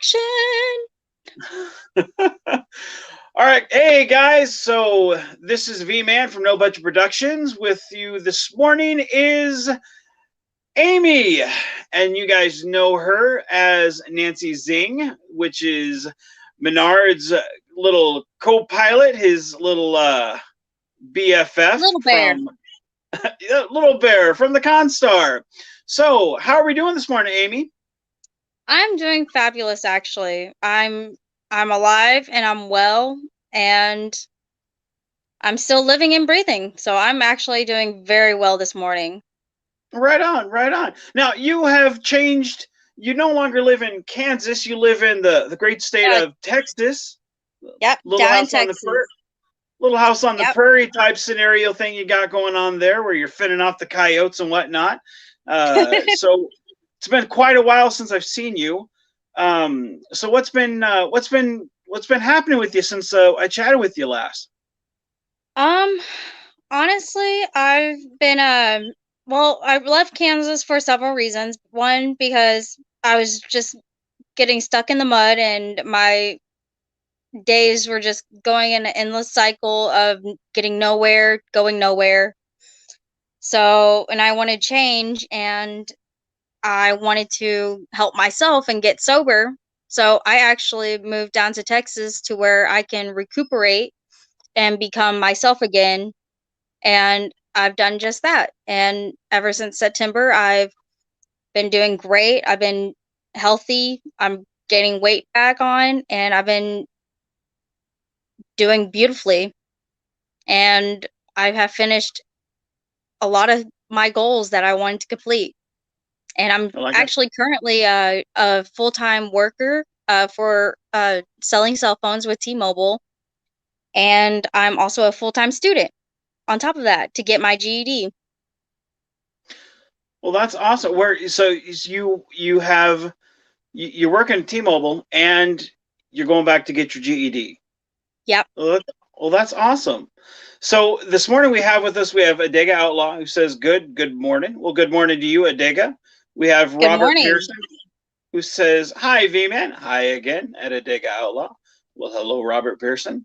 production. All right, hey guys. So this is Vman from No Budget Productions. With you this morning is Aimee, and you guys know her as Nancy Zing, which is Minard's little co-pilot, his little BFF Little bear. from Little Bear from the Constar. So, how are we doing this morning, Aimee? I'm doing fabulous actually. I'm alive and I'm well and I'm still living and breathing. So I'm actually doing very well this morning. Right on, right on. Now you have changed. You no longer live in Kansas. You live in the great state Uh, of Texas. yep, Little down in house on the Texas. little house on the Yep. prairie type scenario thing you got going on there, where you're fending off the coyotes and whatnot. So it's been quite a while since I've seen you. So what's been happening with you since I chatted with you last? Um Honestly, I've been well, I left Kansas for several reasons. One, because I was just getting stuck in the mud and my days were just going in an endless cycle of getting nowhere, going nowhere. So, and I wanted change and I wanted to help myself and get sober. So, I actually moved down to Texas to where I can recuperate and become myself again. And I've done just that. And ever since September, I've been doing great. I've been healthy. I'm getting weight back on and I've been doing beautifully. And I have finished a lot of my goals that I wanted to complete. And I'm I like it. actually currently a full-time worker for selling cell phones with T-Mobile. And I'm also a full-time student on top of that to get my GED. Well, that's awesome. Where so you have you're working at T-Mobile and you're going back to get your GED. Yep. Well, that's awesome. So this morning we have Adega Outlaw who says good morning. Well, good morning to you, Adega. We have Good Robert morning. Pearson who says hi, V-Man. Hi again at Adega Outlaw. Well, hello, Robert Pearson.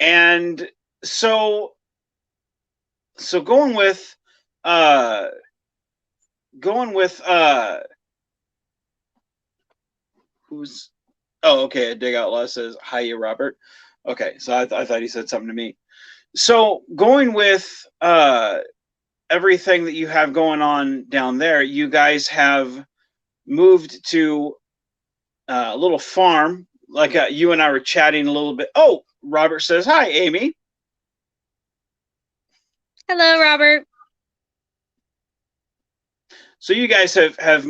And so so uh going with who's oh, okay. Dig Outlaw says hi, you Robert. Okay, so I thought he said something to me. So going with everything that you have going on down there, you guys have moved to a little farm. Like you and I were chatting a little bit. Oh, Robert says hi, Aimee. Hello, Robert. So you guys have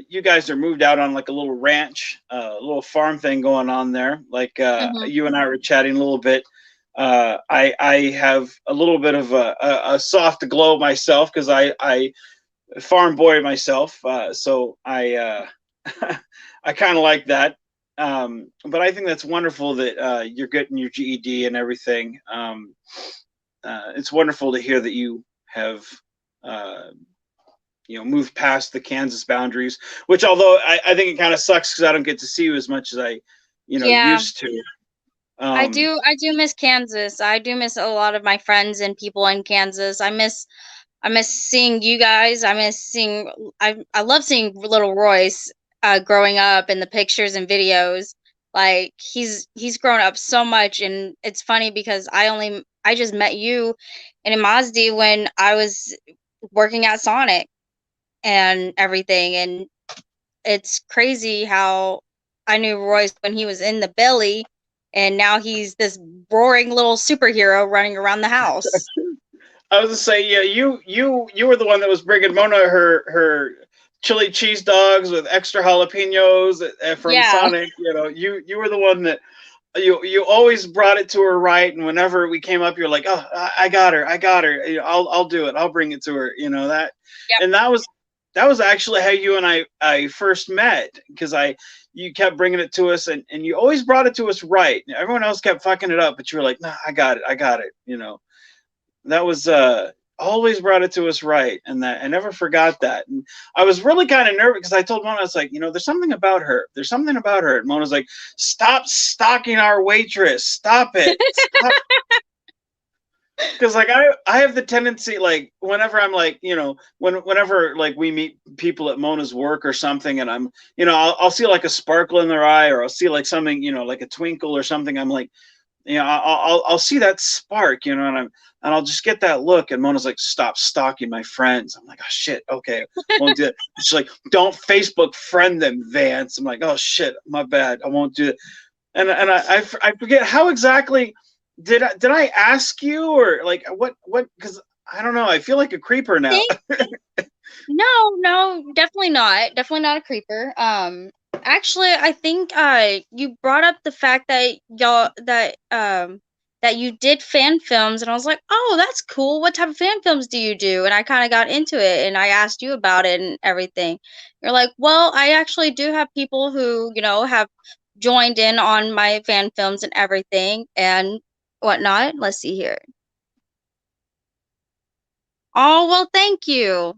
you guys are moved out on like a little ranch, a little farm thing going on there. Like Hmm. you and I were chatting a little bit. I have a little bit of a soft glow myself because I farm boy myself. So I I kind of like that. But I think that's wonderful that you're getting your GED and everything. It's wonderful to hear that you have uh, moved past the Kansas boundaries, which although I think it kind of sucks because I don't get to see you as much as I Yeah, used to. I do miss Kansas. I do miss a lot of my friends and people in Kansas. I miss seeing you guys. I miss seeing I love seeing little Royce growing up in the pictures and videos. Like he's grown up so much and it's funny because I just met you in Mazdi when I was working at Sonic and everything, and it's crazy how I knew Royce when he was in the belly, and now he's this roaring little superhero running around the house. I was to say, yeah, you were the one that was bringing Mona her chili cheese dogs with extra jalapenos from Yeah. Sonic. You were the one that you always brought it to her right, and whenever we came up, you're like, oh, I got her, I got her. I'll do it. I'll bring it to her. That, Yep. and that was actually how you and I first met because you kept bringing it to us and you always brought it to us right. Everyone else kept fucking it up, but you were like, nah, I got it. That was always brought it to us right, and that I never forgot that. And I was really kind of nervous because I told Mona, I was like, there's something about her. There's something about her. And Mona's like, stop stalking our waitress. Stop it. Stop. Because like I have the tendency, like whenever I'm like, whenever like we meet people at Mona's work or something, and I'm, I'll see like a sparkle in their eye, or I'll see like something, like a twinkle or something. I'm like, I'll see that spark, and I'll just get that look. And Mona's like, stop stalking my friends. I'm like, oh shit, okay, won't do it. She's like, don't Facebook friend them, Vance. I'm like, oh shit, my bad, I won't do it. And I forget how exactly did I ask you, or like what, because I don't know, I feel like a creeper now. Think no, definitely not. Definitely not a creeper. Actually, I think you brought up the fact that that you did fan films, and I was like, "Oh, that's cool. What type of fan films do you do?" And I kind of got into it, and I asked you about it and everything. You're like, "Well, I actually do have people who, have joined in on my fan films and everything and whatnot." Let's see here. Oh, well, thank you.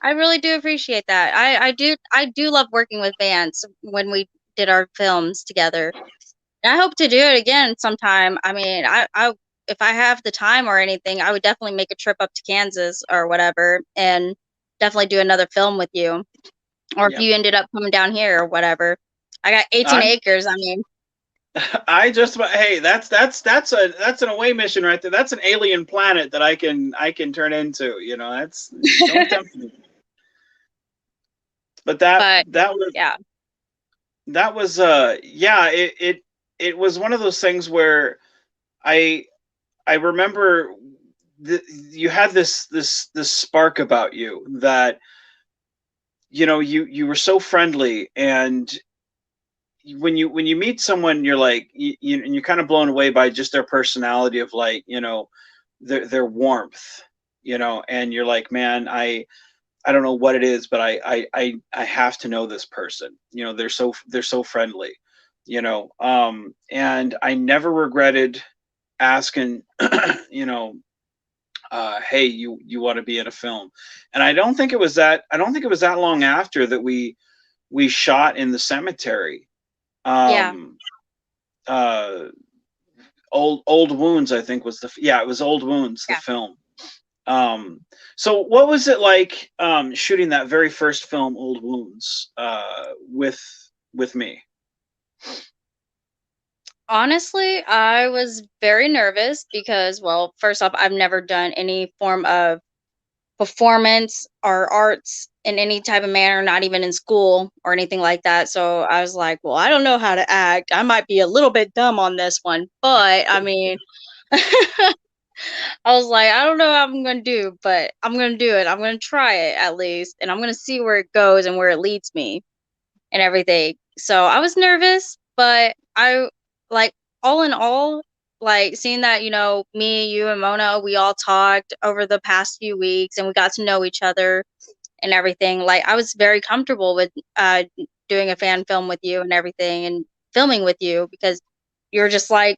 I really do appreciate that. I do love working with bands when we did our films together. And I hope to do it again sometime. I mean, I if I have the time or anything, I would definitely make a trip up to Kansas or whatever and definitely do another film with you. Or if Yeah, you ended up coming down here or whatever. I got 18 I'm acres. I mean, I just hey, that's an away mission right there. That's an alien planet that I can turn into. That's, don't tempt me. But that but that was yeah. that was yeah, it was one of those things where I I remember you had this spark about you that, you were so friendly. And when you meet someone, you're like, and you're kind of blown away by just their personality of, like, their warmth, and you're like, man, I don't know what it is, but I have to know this person. They're so friendly, and I never regretted asking, you know hey, you want to be in a film. And I don't think it was that long after that we shot in the cemetery. Yeah. um uh old wounds, I think, was yeah, it was Old Wounds, the Yeah. film. um so what was it like, shooting that very first film, Old Wounds, with me? Honestly, I was very nervous because, well, first off, I've never done any form of performance or arts in any type of manner, not even in school or anything like that. So I was like, well, I don't know how to act. I might be a little bit dumb on this one, but I mean, I was like, I don't know how I'm going to do, but I'm going to do it. I'm going to try it at least, and I'm going to see where it goes and where it leads me and everything. So I was nervous, but I like all in all, like seeing that, me, you, and Mona, we all talked over the past few weeks and we got to know each other and everything. Like I was very comfortable with doing a fan film with you and everything and filming with you because you're just like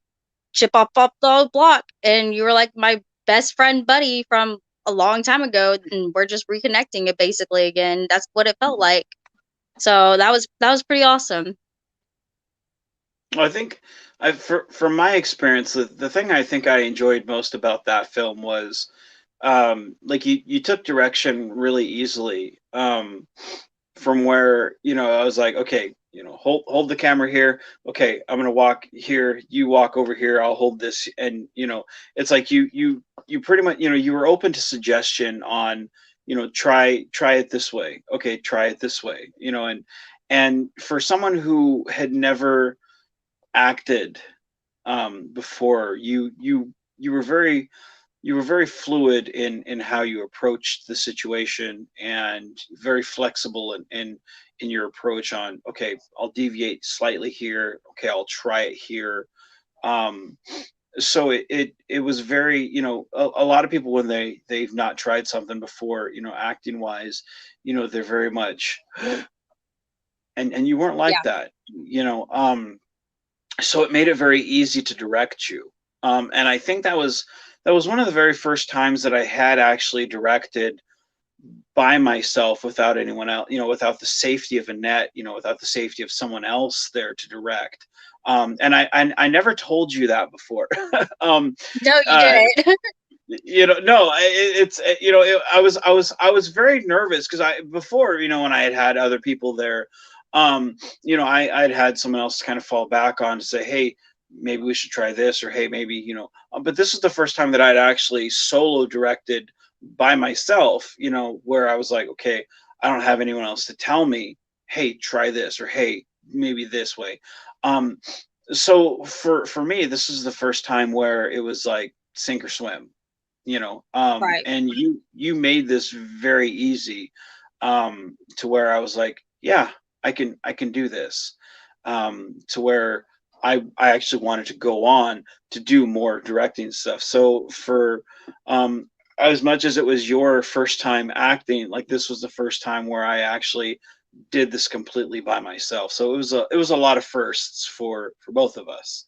chip off the old block and you were like my best friend buddy from a long time ago and we're just reconnecting it basically again. That's what it felt like. So that was pretty awesome. I think, from my experience, the thing I think I enjoyed most about that film was, like, you took direction really easily, from where, I was like, okay, hold the camera here. Okay, I'm gonna walk here. You walk over here. I'll hold this, and it's like you pretty much, you were open to suggestion on, try it this way. Okay, try it this way. And for someone who had never acted, before, you were very fluid in how you approached the situation, and very flexible in your approach on, okay, I'll deviate slightly here, okay, I'll try it here. um so it was very, a lot of people, when they've not tried something before, acting wise, they're very much, and you weren't like Yeah. that. So it made it very easy to direct you. And I think that was that was one of the very first times that I had actually directed by myself without anyone else, without the safety of a net, without the safety of someone else there to direct. And I never told you that before. um, No, you uh, didn't. no, it's I was very nervous because I before when I had other people there, I'd had someone else kind of fall back on to say, hey, maybe we should try this, or hey, maybe but this is the first time that I'd actually solo directed by myself, where I was like, okay, I don't have anyone else to tell me, hey, try this, or hey, maybe this way. Um, so for me, this is the first time where it was like sink or swim, Right. and you made this very easy, to where I was like, yeah, I can do this, to where I actually wanted to go on to do more directing stuff. So for as much as it was your first time acting, like this was the first time where I actually did this completely by myself. So it was a lot of firsts for both of us.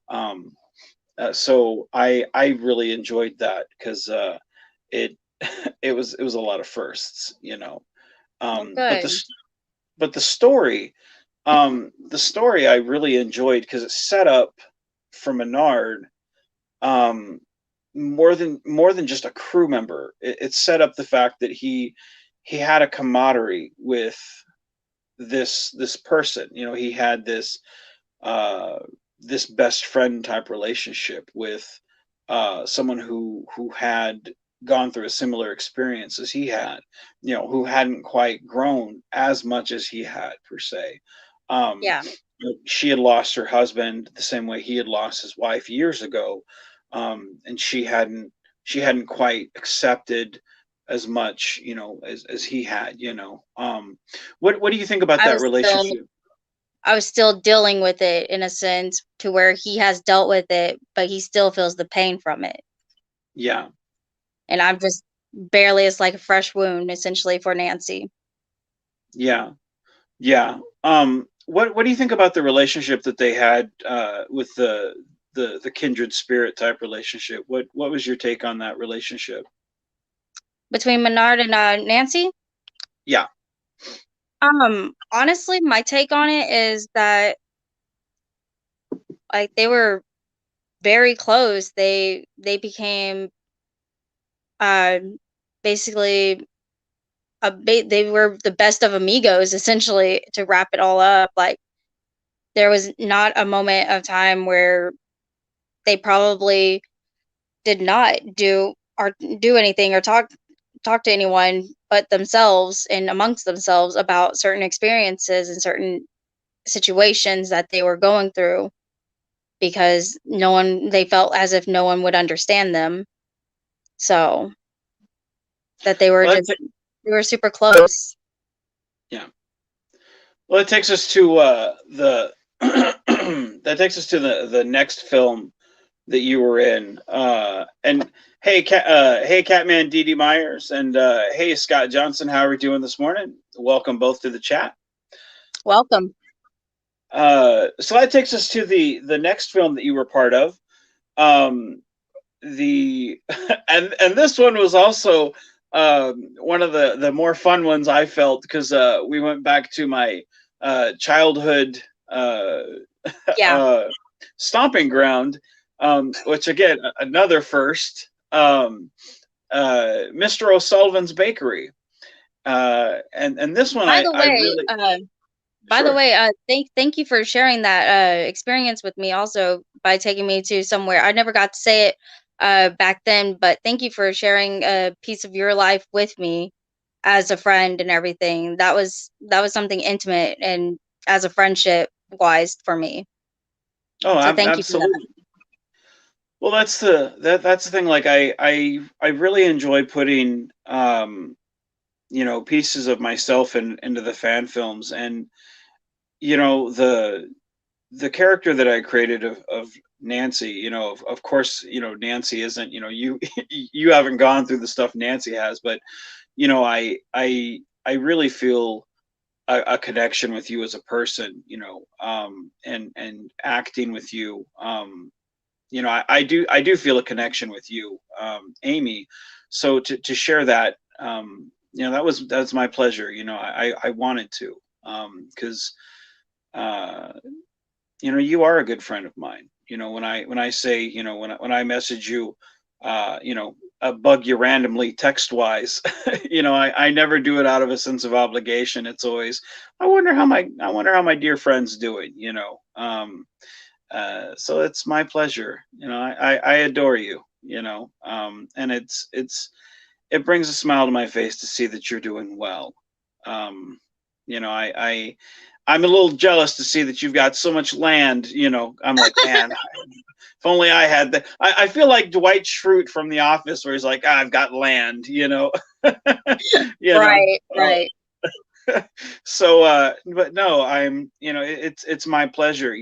Um, so I really enjoyed that because it it was a lot of firsts, Well, but good. the story I really enjoyed because it set up for Minard, um, more than just a crew member. It set up the fact that he had a camaraderie with this person. He had uh, this best friend type relationship with someone who had gone through a similar experience as he had, who hadn't quite grown as much as he had per se. Um, Yeah. she had lost her husband the same way he had lost his wife years ago, and she hadn't quite accepted as much, as he had. What do you think about I that was still relationship? I was still dealing with it in a sense to where he has dealt with it, but he still feels the pain from it. Yeah, And I'm just barely it's like a fresh wound essentially for Nancy. yeah. Yeah. What do you think about the relationship that they had with the kindred spirit type relationship? What was your take on that relationship? Between Menard and Nancy, Yeah. honestly, my take on it is that like they were very close. They became uh basically they were the best of amigos essentially to wrap it all up. Like there was not a moment of time where they probably did not do anything or talk to anyone but themselves and amongst themselves about certain experiences and certain situations that they were going through because no one they felt as if no one would understand them. So that they were Well, just they were super close. yeah. Well, it takes us to the that takes us to the next film that you were in. And hey, Catman Dee Dee Myers, and hey, Scott Johnson. How are we doing this morning? Welcome both to the chat. Welcome. So that takes us to the next film that you were part of. Um, the and this one was also one of the more fun ones I felt because we went back to my childhood Yeah. uh, stomping ground, which again another first, Mr. O'Sullivan's Bakery, and this one By I the I way, really By the sure. way, thank you for sharing that experience with me. Also, by taking me to somewhere I never got to say it back then, but thank you for sharing a piece of your life with me as a friend and everything. That was something intimate and as a friendship wise for me. Oh, So thank you for that. absolutely. Well, that's the thing. Like I really enjoy putting pieces of myself into the fan films, and the character that I created of Nancy. Of course, Nancy isn't. You you haven't gone through the stuff Nancy has, but I really feel a connection with you as a person. And acting with you. I do feel a connection with you, Aimee. So to share that, that's my pleasure. I wanted to, because you are a good friend of mine. When I say, when I message you, bug you randomly text wise, I never do it out of a sense of obligation. It's always, I wonder how my dear friend's doing. So it's my pleasure. I adore you. And it brings a smile to my face to see that you're doing well. Um, I'm a little jealous to see that you've got so much land. I'm like, man, if only I had that. I feel like Dwight Schrute from The Office, where he's like, I've got land. You know. Right, right. So, but no, it's my pleasure.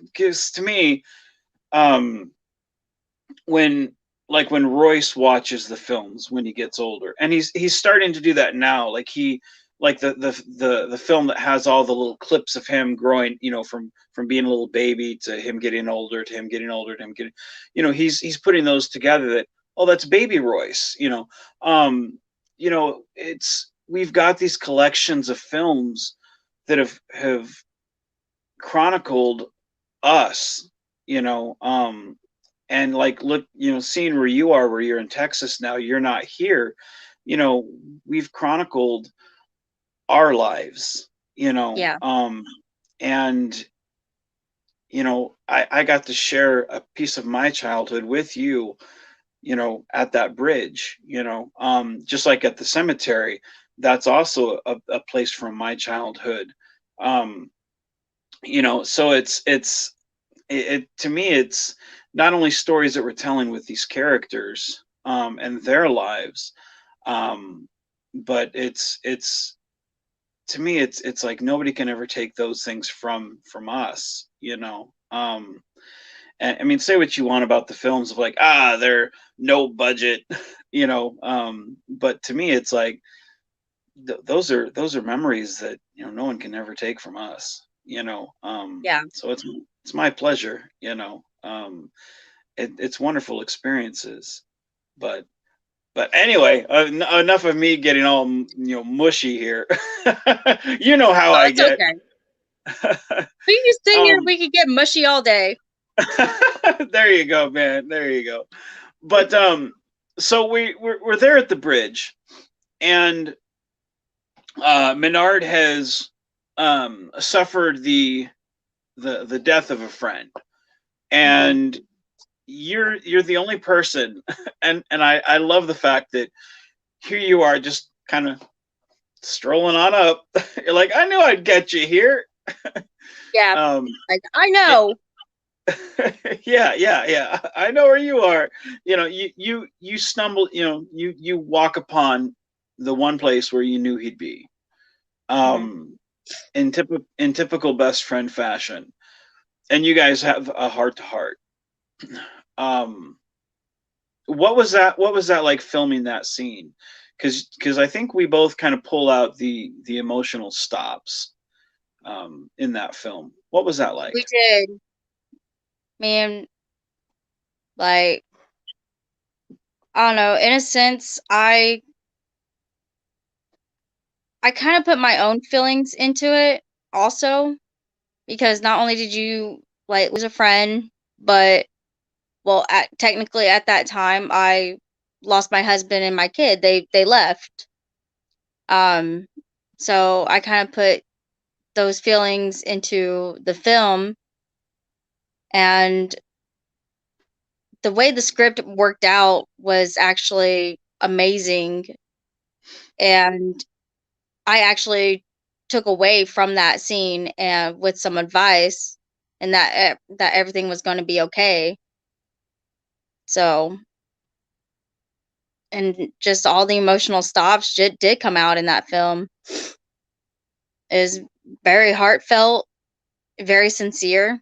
Because to me, um, when when Royce watches the films when he gets older, and he's starting to do that now, like the film that has all the little clips of him growing, from being a little baby to him getting older, to him getting older, to him getting, he's putting those together, that, oh, that's baby Royce. It's, we've got these collections of films that have chronicled us, and like, look, seeing where you are, where you're in Texas now, you're not here. you know we've chronicled our lives, Yeah. and I got to share a piece of my childhood with you, at that bridge, just like at the cemetery. That's also a place from my childhood. um so to me, it's not only stories that we're telling with these characters, and their lives, um but it's to me, it's like nobody can ever take those things from us. And I mean, say what you want about the films, of like, they're no budget, but to me, it's like, those are memories that, no one can ever take from us. Yeah. So it's my pleasure. It's wonderful experiences. but but anyway, enough of me getting all, mushy here. You know how Oh, I it's get. okay. We could sit here, um we could get mushy all day. there you go, man, there you go. But so we're there at the bridge, and Minard has suffered the death of a friend, Hmm. and you're the only person, and I love the fact that here you are, just kind of strolling on up. You're like, I knew I'd get you here. Yeah. um Like, I it, know. yeah, I know where you are. You stumble, you walk upon the one place where you knew he'd be, Hmm. um in typical best friend fashion, and you guys have a heart to heart. um what was that like, filming that scene? Because I think we both kind of pull out the emotional stops, in that film. What was that like? We did. Man, like, I don't know. In a sense, I kind of put my own feelings into it also, because not only did you like lose a friend, but well, technically at that time I lost my husband and my kid. They left. Um, so I kind of put those feelings into the film, and the way the script worked out was actually amazing, and I actually took away from that scene and with some advice, and that everything was going to be okay. So, and just all the emotional stops did come out in that film. Is very heartfelt, very sincere,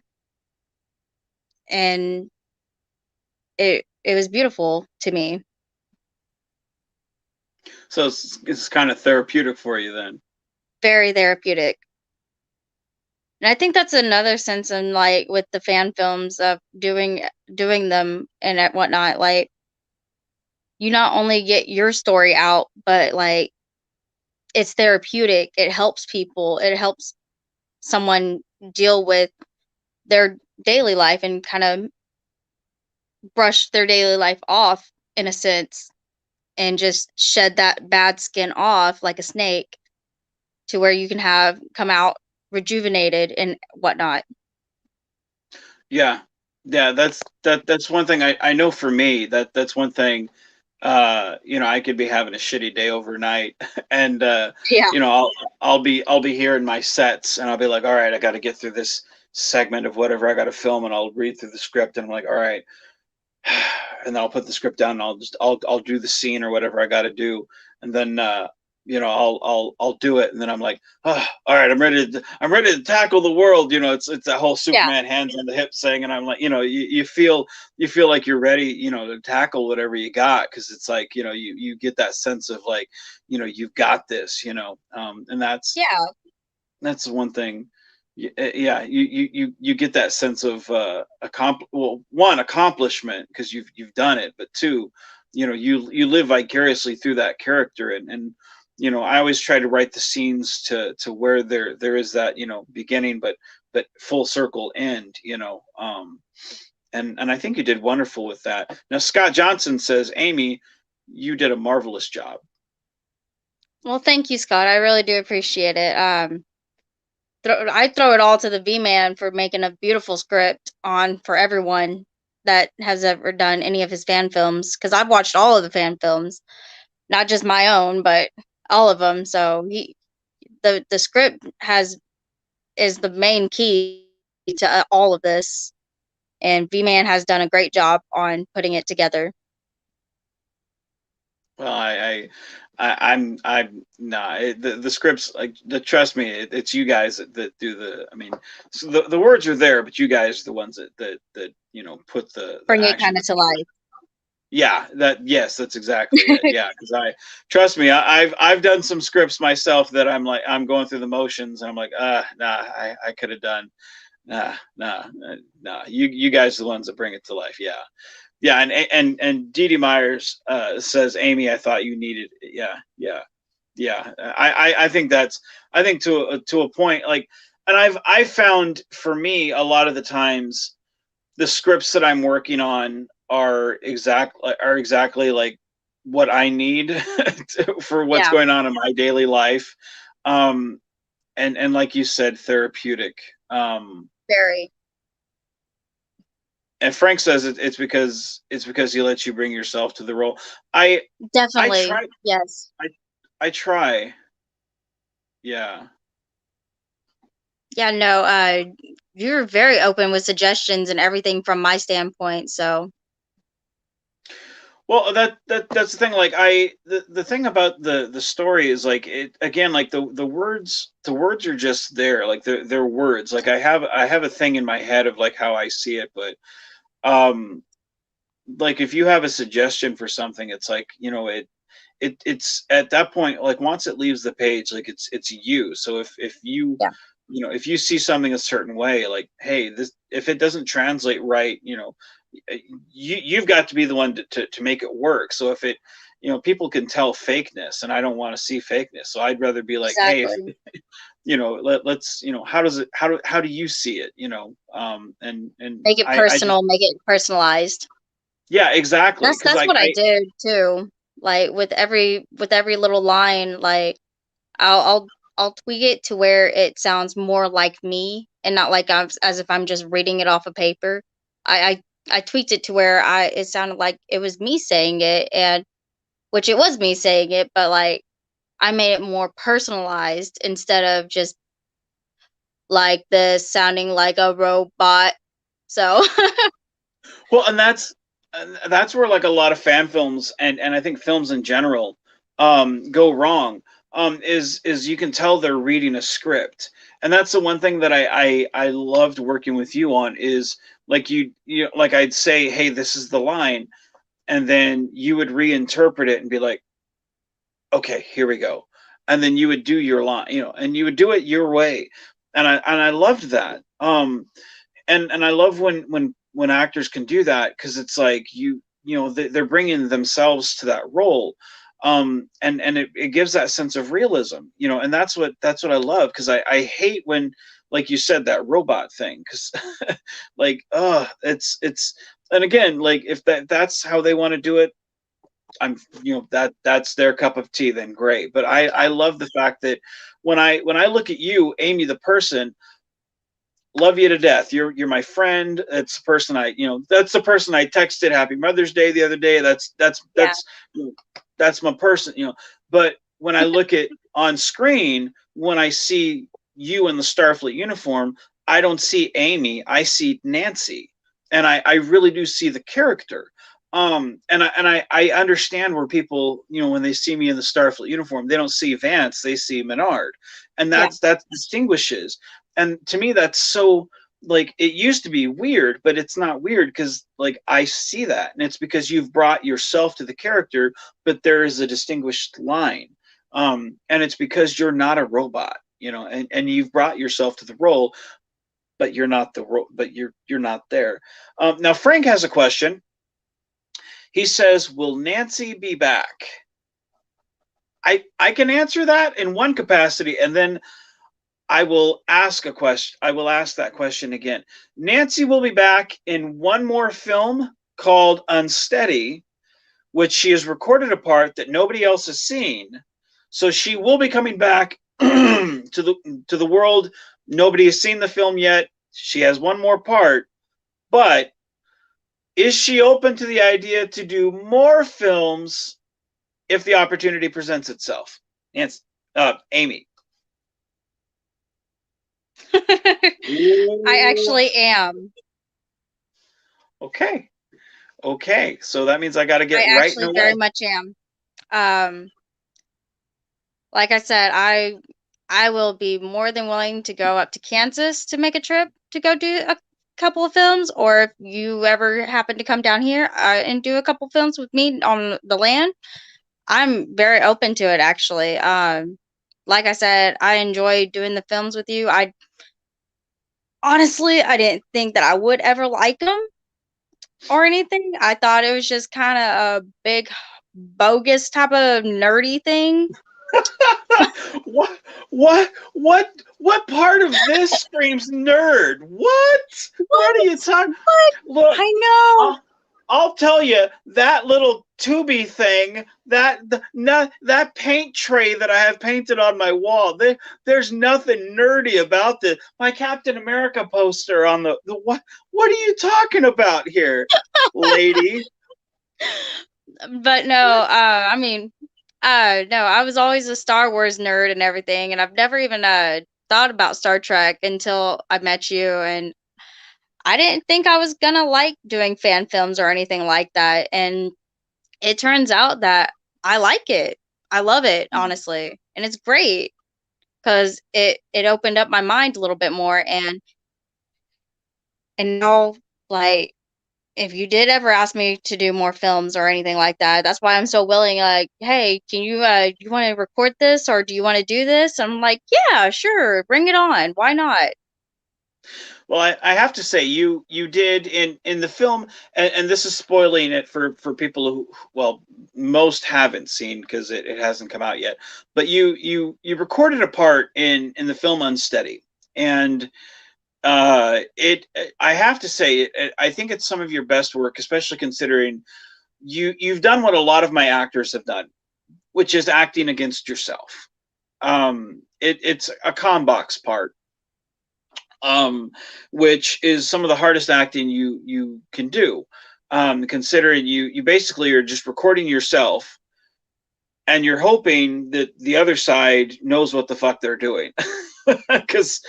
and it was beautiful to me. So it's kind of therapeutic for you then. Very therapeutic. And I think that's another sense in like with the fan films of doing them and at whatnot. Like you not only get your story out, but like it's therapeutic. It helps people. It helps someone deal with their daily life and kind of brush their daily life off in a sense and just shed that bad skin off like a snake to where you can have come out rejuvenated and whatnot. Yeah, yeah, that's one thing I know for me that's one thing. You know, I could be having a shitty day overnight, and Yeah. you know, I'll be here in my sets, and I'll be like, all right, I got to get through this segment of whatever I got to film, and I'll read through the script, and I'm like, all right, and then I'll put the script down, and I'll do the scene or whatever I got to do, and then you know, I'll do it, and then I'm like, oh, all right, I'm ready to tackle the world. You know, it's that whole Yeah. Superman hands on the hips thing, and I'm like, you know, you feel like you're ready, you know, to tackle whatever you got, because it's like, you know, you get that sense of like, you know, you've got this, you know, and Yeah. that's the one thing. Yeah, you get that sense of well, one, accomplishment because you've done it, but two, you know, you live vicariously through that character, and you know, I always try to write the scenes to where there is that, you know, beginning, but full circle end, you know. And I think you did wonderful with that. Now Scott Johnson says, Aimee, you did a marvelous job. Well, thank you, Scott. I really do appreciate it. I throw it all to the Vman for making a beautiful script on for everyone that has ever done any of his fan films because I've watched all of the fan films, not just my own, but all of them. So the script has is the main key to all of this, and V-Man has done a great job on putting it together. Well, I'm nah. The scripts, like, trust me, it's you guys that do the. I mean, so the words are there, but you guys are the ones that you know, put the Bring it action. kind of to life. Yeah, yes, that's exactly it. Yeah, because I trust me, I've done some scripts myself that I'm like, I'm going through the motions, and I'm like, nah, I could have done. Nah. You guys are the ones that bring it to life. Yeah. Yeah, and Dee Dee Myers says, Aimee, I thought you needed. Yeah. I think I think to a point, like, and I've found for me a lot of the times the scripts that I'm working on are exactly like what I need for what's Yeah, going on in my daily life, um, and like you said, therapeutic. very. And Frank says it's because he lets you bring yourself to the role. I I Definitely. try Yes. I I try. Yeah. Yeah, no, you're very open with suggestions and everything from my standpoint, so Well, that's the thing. Like, the thing about the story is, like, it again, like, the words are just there. Like, they're words. Like, I have a thing in my head of like how I see it, but um like, if you have a suggestion for something, it's like, you know, it's at that point, like, once it leaves the page, like, it's you. So if you, yeah, you know, if you see something a certain way, like, hey, this, if it doesn't translate right, you know, you've got to be the one to make it work. So if it, you know, people can tell fakeness, and I don't want to see fakeness, so I'd rather be like, hey, if, exactly. you know, let's, you know, how does it, how do you see it, you know, and Make it I just, personal, make it personalized. yeah, exactly, because That's like what I I did too. Like with every little line, like I'll I'll I'll tweak it to where it sounds more like me and not like as if I'm just reading it off a paper. I tweaked it to where I it sounded like it was me saying it and which it was me saying it, but like I made it more personalized instead of just like this sounding like a robot. So Well, and that's where, like, a lot of fan films, and I think films in general go wrong. Is you can tell they're reading a script, and that's the one thing that I loved working with you on, is like, you like, I'd say, hey, this is the line, and then you would reinterpret it and be like, okay, here we go, and then you would do your line, you know, and you would do it your way, I loved that. And I love when actors can do that, because it's like they're bringing themselves to that role. And it gives that sense of realism, and that's what I love, because I hate when, like you said, that robot thing, because like, it's and again, like, if that's how they want to do it, I'm that's their cup of tea, then great. But I love the fact that when I look at you, Aimee the person, love you to death. You're my friend. It's the person that's the person I texted Happy Mother's Day the other day. Yeah. That's my person. But when I look at on screen, when I see you in the Starfleet uniform, I don't see Aimee. I see Nancy, and I really do see the character. And I understand where people, when they see me in the Starfleet uniform, they don't see Vance, they see Minard, and Yeah. that distinguishes. And to me, that's so, like, it used to be weird, but it's not weird, because, like, I see that, and it's because you've brought yourself to the character, but there is a distinguished line. And it's because you're not a robot, and you've brought yourself to the role, but you're not you're not there. Now Frank has a question. He says, will Nancy be back? I can answer that in one capacity, and then I will ask a question. I will ask that question again. Nancy will be back in one more film called Unsteady, which she has recorded a part that nobody else has seen. So she will be coming back to the world. Nobody has seen the film yet. She has one more part, but is she open to the idea to do more films if the opportunity presents itself? Nancy, Aimee. I Ooh. actually am. Okay. Okay. So that means I got to get I right in actually very away. much am. Um, like I said, I will be more than willing to go up to Kansas to make a trip to go do a couple of films, or if you ever happen to come down here and do a couple films with me on the land, I'm very open to it actually. Like I said, I enjoy doing the films with you. I honestly, I didn't think that I would ever like them or anything. I thought it was just kind of a big bogus type of nerdy thing. what what part of this screams nerd? What are you What? talking? What? Look, I know. I'll tell you, that little Tubi thing, that paint tray that I have painted on my wall, there's nothing nerdy about this. My Captain America poster on the what are you talking about here, lady? But no, I mean, no, I was always a Star Wars nerd and everything, and I've never even thought about Star Trek until I met you, and I didn't think I was gonna like doing fan films or anything like that, and it turns out that I like it. I love it, honestly, and it's great because it opened up my mind a little bit more, and now, like, if you did ever ask me to do more films or anything like that, that's why I'm so willing. Like, hey, can you want to record this or do you want to do this? I'm like, yeah, sure, bring it on. Why not? Well, I have to say, you did in the film, and this is spoiling it for people who, well, most haven't seen, because it hasn't come out yet. But you recorded a part in the film Unsteady, and it I have to say, I think it's some of your best work, especially considering you've done what a lot of my actors have done, which is acting against yourself. It's a combox part, which is some of the hardest acting you can do. Considering you basically are just recording yourself, and you're hoping that the other side knows what the fuck they're doing, because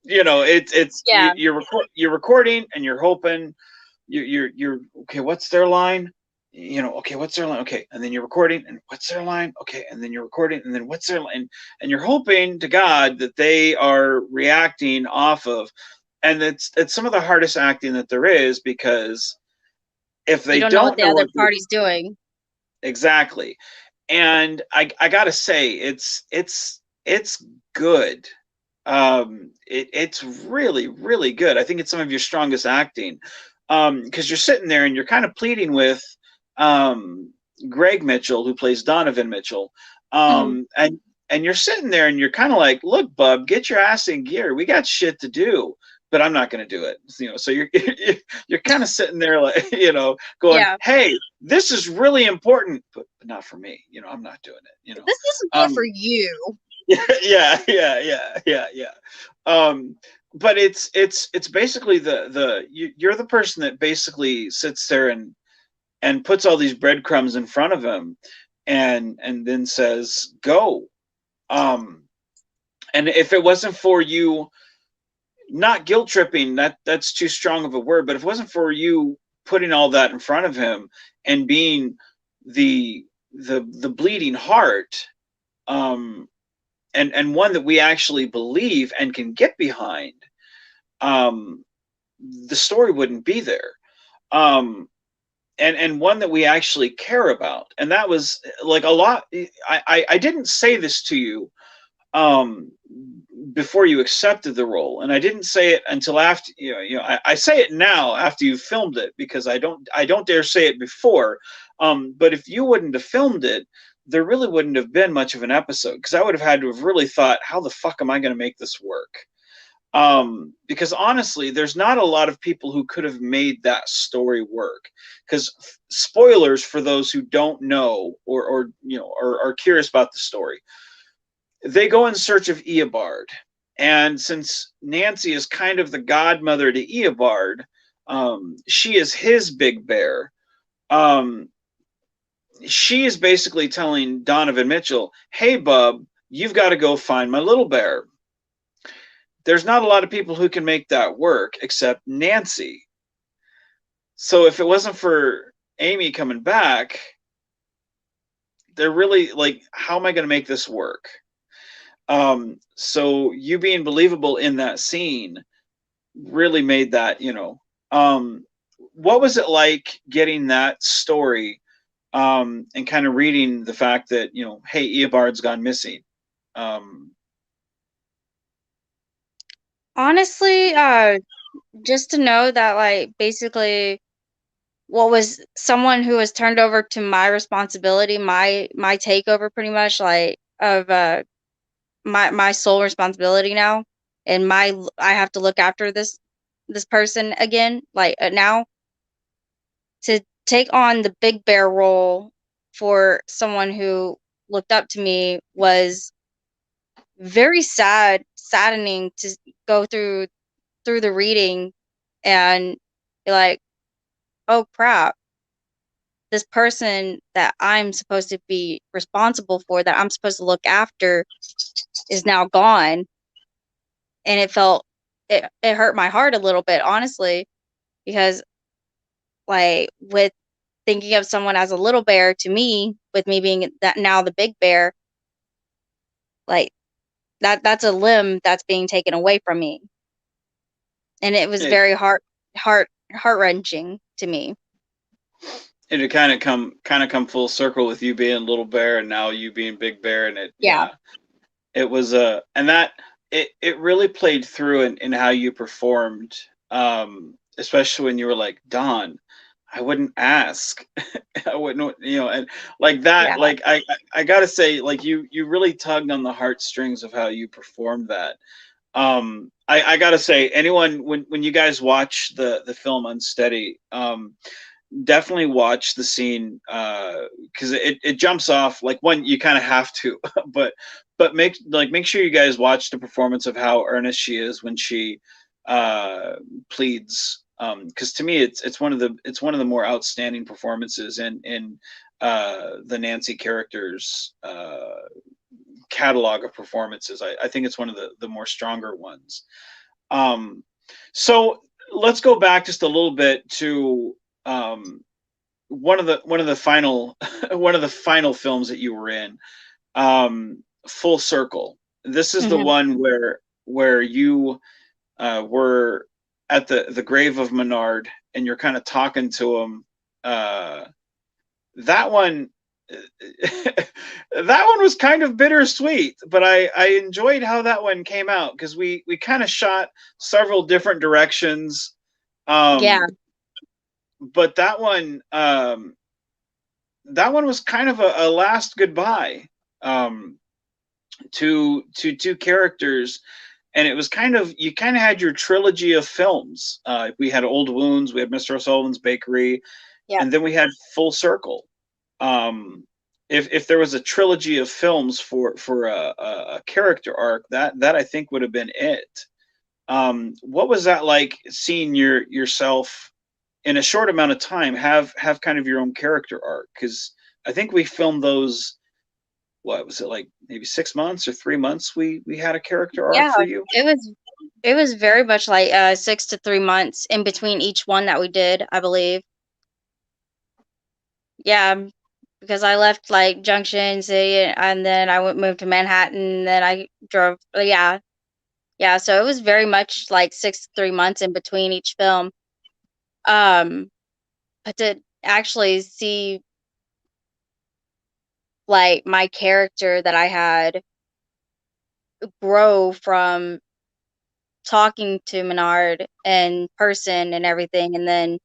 Yeah, you're recording, and you're hoping you're okay. What's their line? Okay, what's their line? Okay, and then you're recording, and what's their line? Okay, and then you're recording, and then what's their line? And you're hoping to God that they are reacting off of, and it's some of the hardest acting that there is, because if you they don't know what don't the know other what they're party's doing. exactly, and I gotta say, it's good. It's really, really good. I think it's some of your strongest acting, because you're sitting there and you're kind of pleading with um, Greg Mitchell, who plays Donovan Mitchell, Mhm. and you're sitting there and you're kind of like, "Look, bub, get your ass in gear. We got shit to do." But I'm not going to do it, So you're kind of sitting there like, going, Yeah. "Hey, this is really important, but not for me. I'm not doing it." This isn't good for Um, you. yeah. Um, but it's basically you're the person that basically sits there and puts all these breadcrumbs in front of him, and then says go. Um, and if it wasn't for you, not guilt tripping, that's too strong of a word, but if it wasn't for you putting all that in front of him and being the bleeding heart, um, and one that we actually believe and can get behind, um, the story wouldn't be there. And one that we actually care about. And that was like a lot. I didn't say this to you um, before you accepted the role, and I didn't say it until after. I say it now after you filmed it, because I don't dare say it before. But if you wouldn't have filmed it, there really wouldn't have been much of an episode, because I would have had to have really thought, how the fuck am I going to make this work? Because honestly, there's not a lot of people who could have made that story work. Because spoilers for those who don't know, or are curious about the story, they go in search of Eobard. And since Nancy is kind of the godmother to Eobard, she is his big bear. Um, she is basically telling Donovan Mitchell, "Hey, bub, you've got to go find my little bear." There's not a lot of people who can make that work except Nancy. So if it wasn't for Aimee coming back, they're really like, how am I going to make this work? So you being believable in that scene really made that. What was it like getting that story, and kind of reading the fact that, hey, Eobard's gone missing? Um, Honestly, just to know that, like, basically what was someone who was turned over to my responsibility, my takeover pretty much, like, of, my sole responsibility now, and I have to look after this person again, like, now to take on the big bear role for someone who looked up to me was very saddening to go through the reading and be like, "Oh crap, this person that I'm supposed to be responsible for, that I'm supposed to look after, is now gone." And it hurt my heart a little bit, honestly, because, like, with thinking of someone as a little bear to me, with me being that now the big bear, like, that's a limb that's being taken away from me. And it was it very heart-wrenching to me. it had kind of come full circle with you being Little Bear and now you being Big Bear, and Yeah. it was and that it really played through in how you performed, especially when you were like, Don, I wouldn't ask. I wouldn't, and like that, Yeah. like I gotta say, like you really tugged on the heartstrings of how you performed that. I gotta say, anyone, when you guys watch the film Unsteady, definitely watch the scene, because it jumps off, like, one, you kind of have to, but make sure you guys watch the performance of how earnest she is when she pleads, because to me it's one of the more outstanding performances in the Nancy character's catalog of performances. I think it's one of the more stronger ones. um, so let's go back just a little bit to um, one of the final one of the final films that you were in, Full Circle. This is the Mhm. one where you were at the grave of Minard, and you're kind of talking to him. That one, that one was kind of bittersweet, but I enjoyed how that one came out because we kind of shot several different directions. Yeah. Um, but that one was kind of a last goodbye um, to two characters, and it was kind of, you kind of had your trilogy of films. We had Old Wounds, we had Mr. O'Sullivan's Bakery, Yeah. and then we had Full Circle. Um, if there was a trilogy of films for a character arc, that I think would have been it. What was that like, seeing yourself in a short amount of time have kind of your own character arc? Because I think we filmed those. What was it, like maybe 6 months or 3 months? We had a character arc Yeah. for you. It was it was very much like 6 to 3 months in between each one that we did, I believe. Yeah, because I left like Junction City and then I went moved to Manhattan, then I drove yeah. Yeah, so it was very much like 6 to 3 months in between each film. Um, but to actually see like my character that I had grow from talking to Minard in person and everything, and then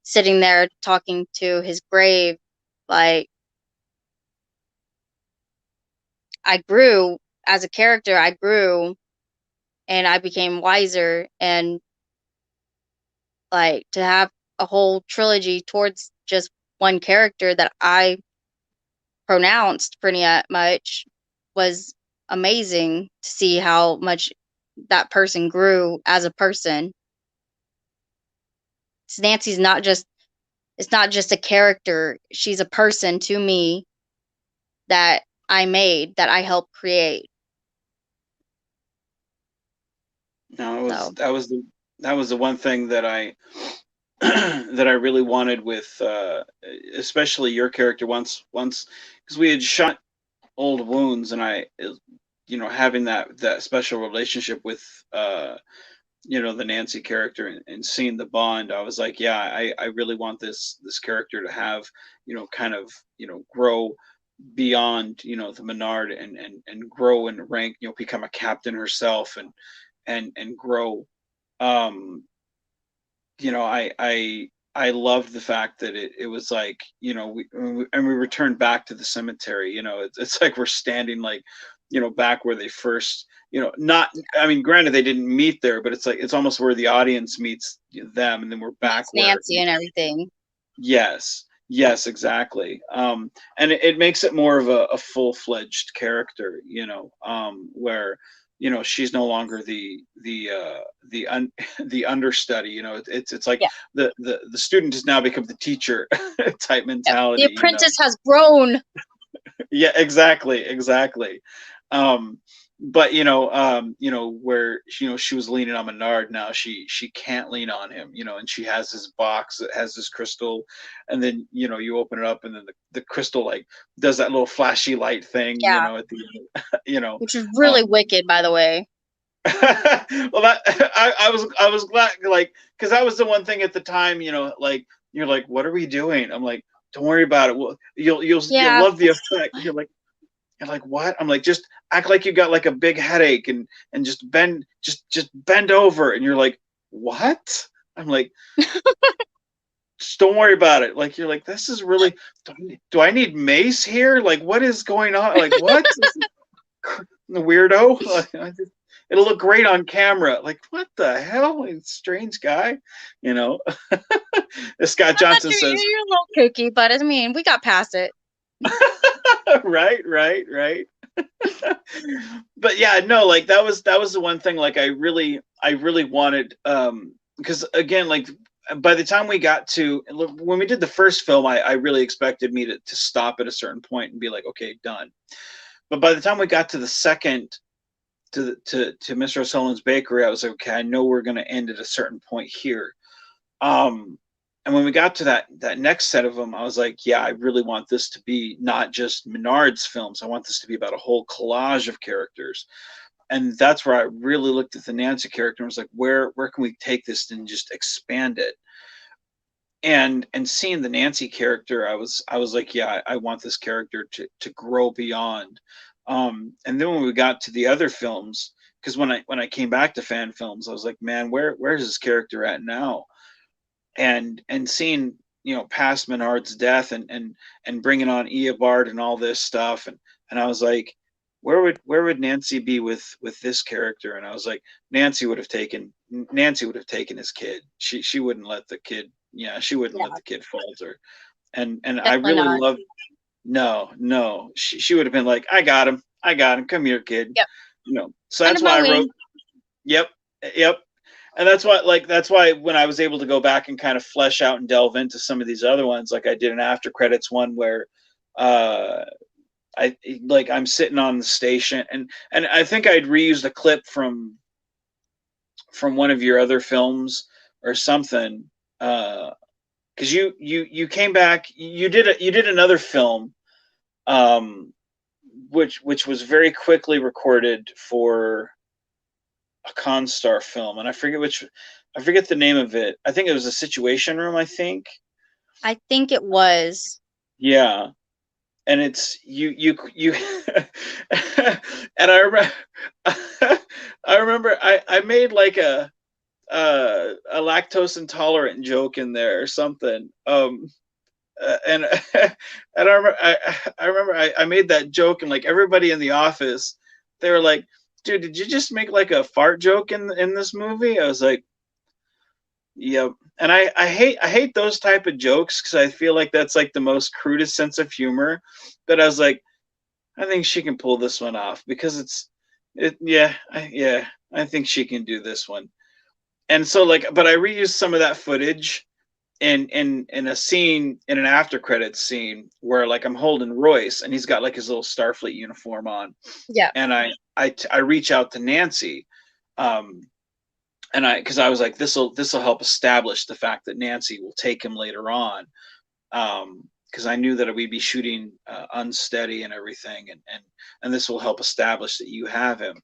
sitting there talking to his grave, like I grew as a character, I grew and I became wiser, and like to have a whole trilogy towards just one character that I pronounced pretty much was amazing to see how much that person grew as a person. 'Cause Nancy's not just it's not just a character, she's a person to me that I made, that I helped create. No, it was So, that was the one thing that I that I really wanted with especially your character, once because we had shot Old Wounds, and having that special relationship with the Nancy character, and seeing the bond, I was like, yeah, I really want this character to have, kind of, grow beyond, the Minard, and grow in rank, become a captain herself, and grow. Um, I loved the fact that it was like, we returned back to the cemetery. It's like we're standing, like, back where they first, not, I mean, granted, they didn't meet there, but it's like, it's almost where the audience meets them, and then we're back meets where. Nancy and everything. Yes, yes, exactly. And it makes it more of a full-fledged character, where, she's no longer the understudy. It's like Yeah. the student has now become the teacher type Yep. The mentality. apprentice has grown. Yeah, exactly, exactly. Um, but where she was leaning on Menard, now she can't lean on him, and she has this box that has this crystal, and then you open it up, and then the crystal, like, does that little flashy light thing, Yeah, at the end, you know. which is really Um, wicked, by the way. well, that I was glad, like, because that was the one thing at the time, like, you're like, what are we doing? I'm like, don't worry about it. Well, you'll Yeah, love the effect. You're like, what? I'm like, just act like you got like a big headache, and just bend over, and you're like, what? I'm like, just don't worry about it. Like, you're like, this is really. Do I need mace here? Like, what is going on? Like, what? The weirdo. It'll look great on camera. Like, what the hell? Strange guy. You know. Scott I thought Johnson you're, says, you're a little kooky, but I mean, we got past it. right, right, right. But yeah, no, like, that was the one thing, like, I really wanted, because again, like, by the time we got to, when we did the first film, I really expected me to stop at a certain point and be like, okay, done. But by the time we got to the second, to Mr. O'Sullivan's Bakery, I was like, okay, I know we're going to end at a certain point here. Um, and when we got to that next set of them, I was like, yeah, I really want this to be not just Minard's films. I want this to be about a whole collage of characters. And that's where I really looked at the Nancy character and was like, where can we take this and just expand it? and seeing the Nancy character, I was like, yeah, I want this character to grow beyond. And then when we got to the other films, because when I came back to fan films, I was like, man, where's this character at now? And seeing, past Minard's death, and bringing on Eobard and all this stuff, and I was like, where would Nancy be with this character? And I was like, Nancy would have taken his kid. She wouldn't let the kid, yeah, she wouldn't let Yeah, the kid falter. And I definitely really not. loved. No, no, she would have been like, I got him, come here, kid. Yep. So Under that's my why I wrote. wing. Yep, yep. And that's why when I was able to go back and kind of flesh out and delve into some of these other ones, like I did an after credits one where uh I like I'm sitting on the station, and I think I'd reused a clip from one of your other films or something, because you came back, you did another film, um which was very quickly recorded for a Constar film, and I forget the name of it. I think it was a Situation Room, I think. I think it was. Yeah, and it's you and I remember I remember I made like a lactose intolerant joke in there or something. And and I remember I made that joke, and like everybody in the office, they were like, dude, did you just make like a fart joke in this movie? I was like, yep. And I hate those type of jokes because I feel like that's like the most crudest sense of humor. But I was like, I think she can pull this one off because yeah, I think she can do this one. And so like, but I reused some of that footage in a scene, in an after credits scene, where like I'm holding Royce and he's got like his little Starfleet uniform on, Yeah. and I reach out to Nancy, um, and because I was like, this will help establish the fact that Nancy will take him later on, because I knew that we'd be shooting unsteady and everything, and this will help establish that you have him.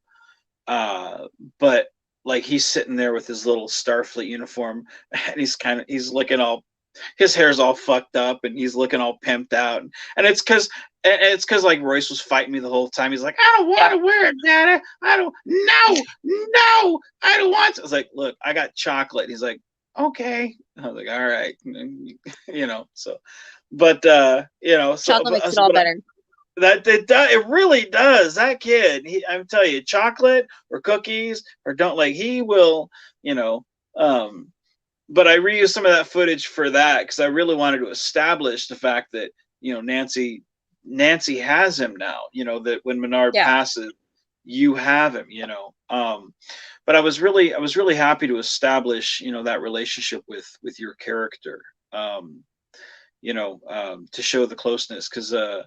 But like he's sitting there with his little Starfleet uniform, and he's looking all, his hair's all fucked up, and he's looking all pimped out, and it's because like Royce was fighting me the whole time. He's like, I don't want Yeah. to wear it, Dada. I don't. No, no, I don't want to. I was like, look, I got chocolate. He's like, okay. I was like, all right, So, but Chocolate makes it all better. that it really does. That kid, I'm telling you, chocolate or cookies or don't like he will, you know. Um, but I reused some of that footage for that because I really wanted to establish the fact that Nancy has him now. That when Minard Yeah. passes, you have him. But I was really happy to establish that relationship with your character. To show the closeness because the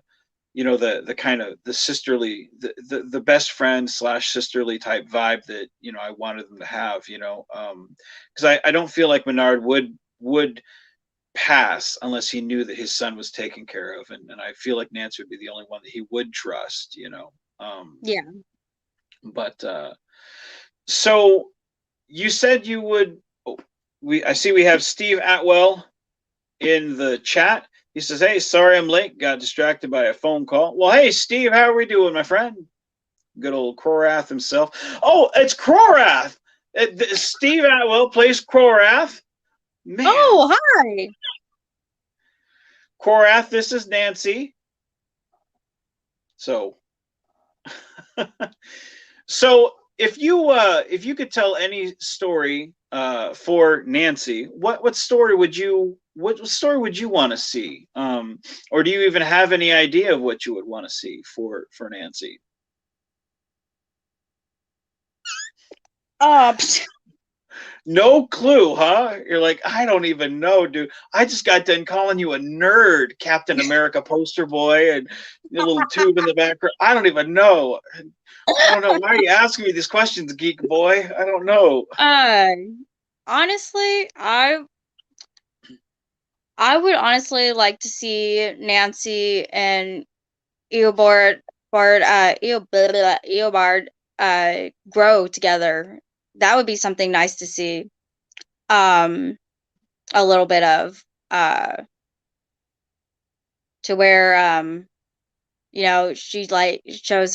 kind of the sisterly, the best friend slash sisterly type vibe that I wanted them to have. Because I don't feel like Minard would pass unless he knew that his son was taken care of, and I feel like Nancy would be the only one that he would trust. Yeah. But so you said you would. Oh, I see we have Steve Atwell in the chat. He says, "Hey, sorry I'm late. Got distracted by a phone call." Well, hey, Steve, how are we doing, my friend? Good old Krorath himself. Oh, it's Krorath. Steve Atwell plays Krorath. Man, Oh, hi. Krorath, this is Nancy. So, so if you could tell any story for Nancy, what story would you want to see? Or do you even have any idea of what you would want to see for Nancy? Uh, No clue, huh? You're like, I don't even know, dude. I just got done calling you a nerd, Captain America poster boy, and the little tube in the background. I don't even know. I don't know. Why are you asking me these questions, geek boy? I don't know. uh, honestly, I would honestly like to see Nancy and Eobard grow together. That would be something nice to see. Um, a little bit of. uh to where she like shows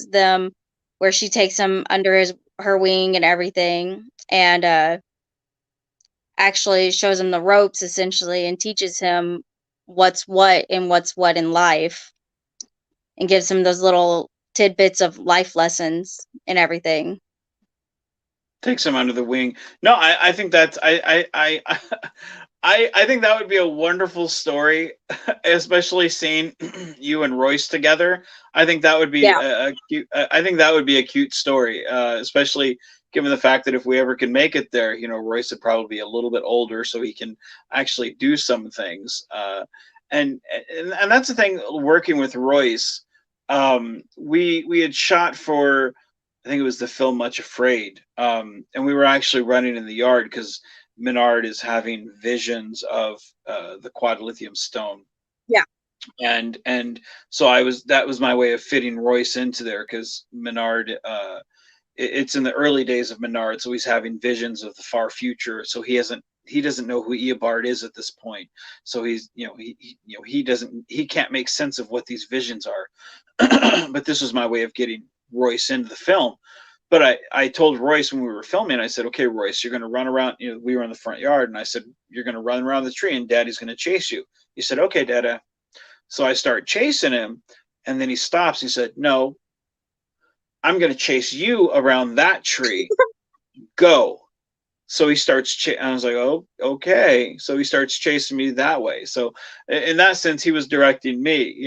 them where she takes him under her wing and everything, and actually shows him the ropes essentially and teaches him what's what in life, and gives him those little tidbits of life lessons and everything. Takes him under the wing. No, I think that's I think that would be a wonderful story, especially seeing you and Royce together. I think that would be Yeah. a cute. I think that would be a cute story, especially given the fact that if we ever can make it there, Royce would probably be a little bit older, so he can actually do some things. And and that's the thing. Working with Royce, we had shot for, I think it was the film Much Afraid. And we were actually running in the yard because Minard is having visions of the quadlithium stone. Yeah. And so that was my way of fitting Royce into there because Minard, it's in the early days of Minard, so he's having visions of the far future. So he doesn't know who Eobard is at this point. So he's he can't make sense of what these visions are. But this was my way of getting Royce into the film. But I told Royce when we were filming, I said, okay, Royce, you're going to run around. We were in the front yard, and I said, you're going to run around the tree, and Daddy's going to chase you. He said, okay, Dada. So I start chasing him, and then he stops. He said, no, I'm going to chase you around that tree. Go. So he starts. I was like, oh, okay. So he starts chasing me that way. So in that sense, he was directing me.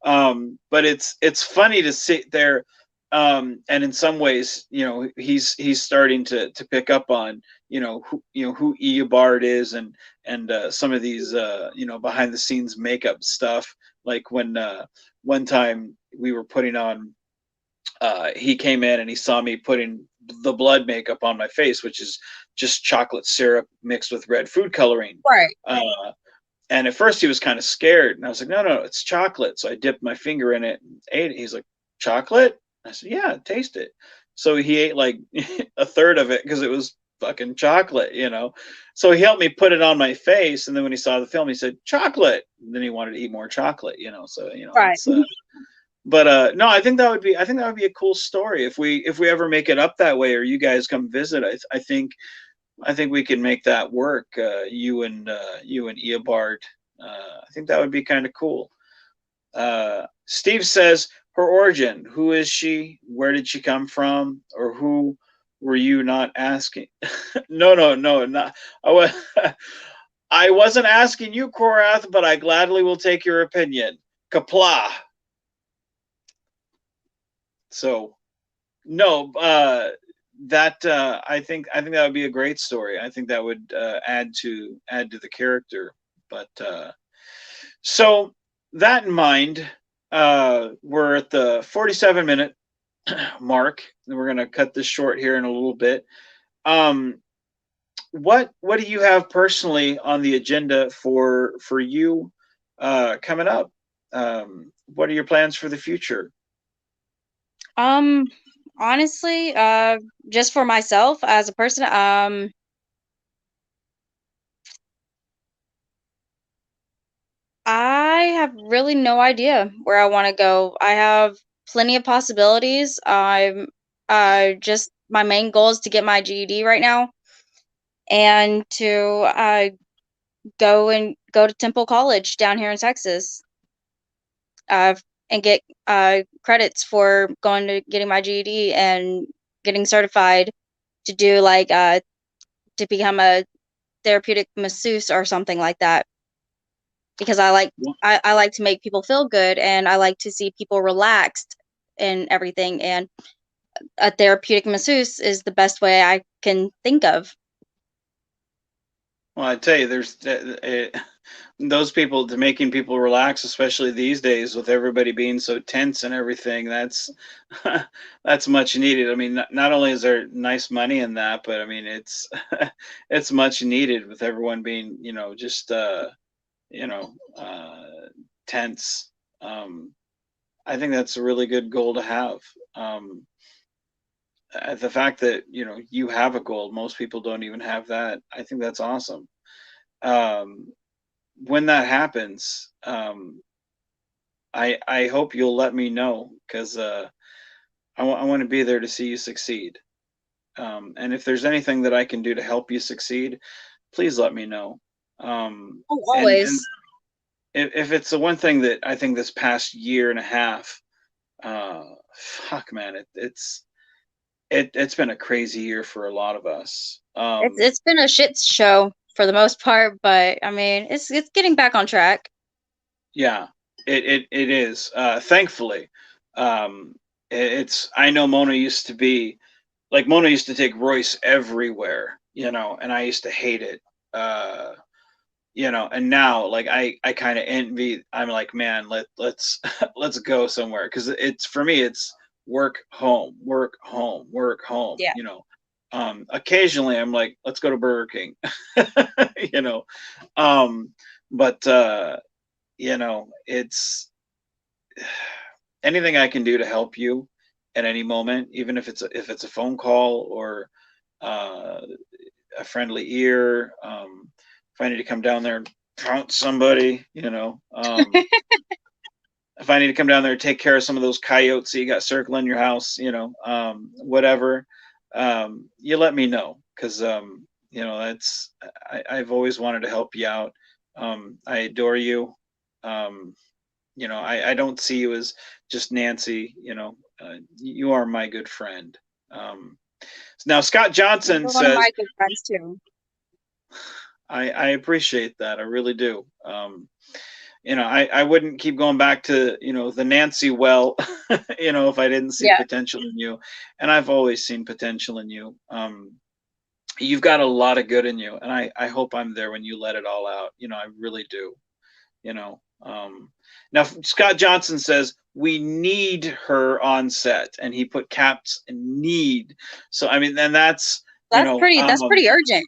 But it's funny to sit there, and in some ways, he's starting to pick up on who Eobard is, and some of these behind the scenes makeup stuff. Like when one time we were putting on, he came in and he saw me putting the blood makeup on my face, which is just chocolate syrup mixed with red food coloring. Right. And at first he was kind of scared, and I was like, no, no, it's chocolate. So I dipped my finger in it and ate it. He's like, chocolate? I said, yeah, taste it. So he ate like a third of it because it was fucking chocolate. So he helped me put it on my face, and then when he saw the film, he said, chocolate. And then he wanted to eat more chocolate. So Right. it's but no, I think that would be a cool story if we ever make it up that way, or you guys come visit. I think we can make that work. You and Eobard. I think that would be kind of cool. Steve says her origin. Who is she? Where did she come from? Or who were you not asking? No, no, no, not. I wasn't asking you, Korath, but I gladly will take your opinion. Kapla. So no, that I think that would be a great story. I think that would add to the character. But so that in mind, we're at the 47-minute mark, and we're gonna cut this short here in a little bit. Um, what do you have personally on the agenda for you coming up? What are your plans for the future? Um, Honestly, just for myself as a person, I have really no idea where I want to go. I have plenty of possibilities. I'm just my main goal is to get my GED right now, and to go to Temple College down here in Texas, uh, and get credits for going to getting my GED and getting certified to do like to become a therapeutic masseuse or something like that, because I like to make people feel good, and I like to see people relaxed and everything, and a therapeutic masseuse is the best way I can think of. Well, I tell you, there's those people to making people relax, especially these days with everybody being so tense and everything. That's that's much needed. I mean, not only is there nice money in that, but I mean, it's it's much needed with everyone being, just you know, tense. I think that's a really good goal to have. Um, the fact that you have a goal, most people don't even have that. I think that's awesome. um, when that happens, I hope you'll let me know, because I want to be there to see you succeed. And if there's anything that I can do to help you succeed, please let me know. Oh, And always. if it's the one thing that I think this past year and a half, fuck man, it's been a crazy year for a lot of us. It's been a shit show for the most part, but I mean, it's getting back on track. Yeah, it is. Thankfully, it's. I know Mona used to be like, Mona used to take Royce everywhere, and I used to hate it. Uh, and now, like, I kind of envy. I'm like, man, let's let's go somewhere, because it's, for me, it's work, home, work, home, work, home. Yeah. Occasionally I'm like, let's go to Burger King, you know. Um, but it's anything I can do to help you at any moment, even if it's a phone call, or uh, a friendly ear. If I need to come down there and pounce somebody, if I need to come down there and take care of some of those coyotes that you got circling your house, whatever, you let me know, because that's, I've always wanted to help you out. I adore you. Um, I don't see you as just Nancy. You are my good friend. Now, Scott Johnson You're one of says, my good friends too. I appreciate that. I really do. I wouldn't keep going back to, the Nancy well, if I didn't see Yeah, potential in you. And I've always seen potential in you. You've got a lot of good in you. And I hope I'm there when you let it all out. I really do. you know. Now, Scott Johnson says we need her on set, and he put caps and need. So I mean, then that's that's pretty urgent.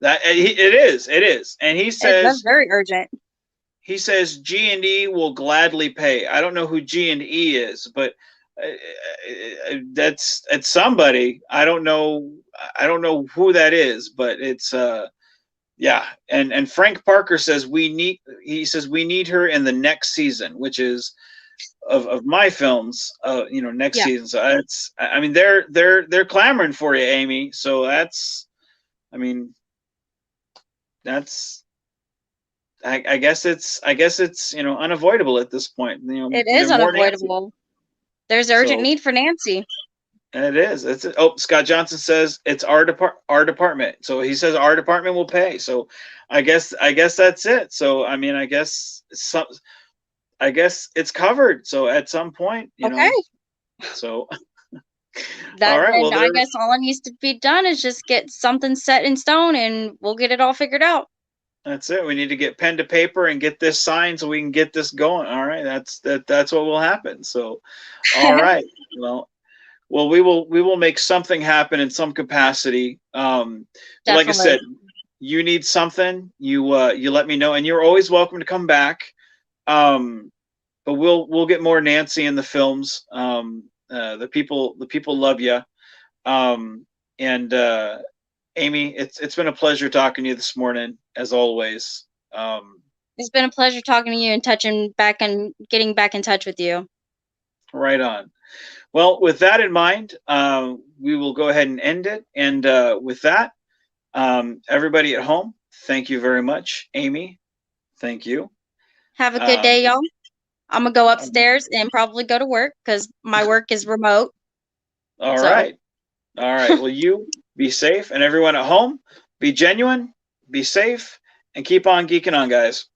it is, and That's very urgent. he says G&E will gladly pay. I don't know who G&E is, but that's somebody. I don't know who that is, but it's yeah. And Frank Parker says we need her in the next season, which is of my films, next Yeah. season. So that's, I mean, they're clamoring for you, Aimee. So that's, I mean, that's, I guess it's, unavoidable at this point. It There is more Nancy. unavoidable. There's urgent So need for Nancy. it is. Scott Johnson says it's our department. So he says our department will pay. So I guess that's it. So I mean, I guess it's covered. So at some point, Okay. So all That right. then Well, I there. guess all that needs to be done is just get something set in stone and we'll get it all figured out. That's it. We need to get pen to paper and get this signed so we can get this going. All right. That's what will happen. So, all right. Well, we will make something happen in some capacity. But like I Definitely. said, you need something, you let me know, and you're always welcome to come back. But we'll get more Nancy in the films. The people love you. And Aimee, it's been a pleasure talking to you this morning, as always. It's been a pleasure talking to you and touching back and getting back in touch with you. Right on. Well, with that in mind, we will go ahead and end it. And with that, everybody at home, thank you very much. Aimee, thank you. Have a good Um, day, y'all. I'm gonna go upstairs and probably go to work because my work is remote. all So, right. All right. Well, you be safe, and everyone at home, be genuine, be safe, and keep on geeking on, guys.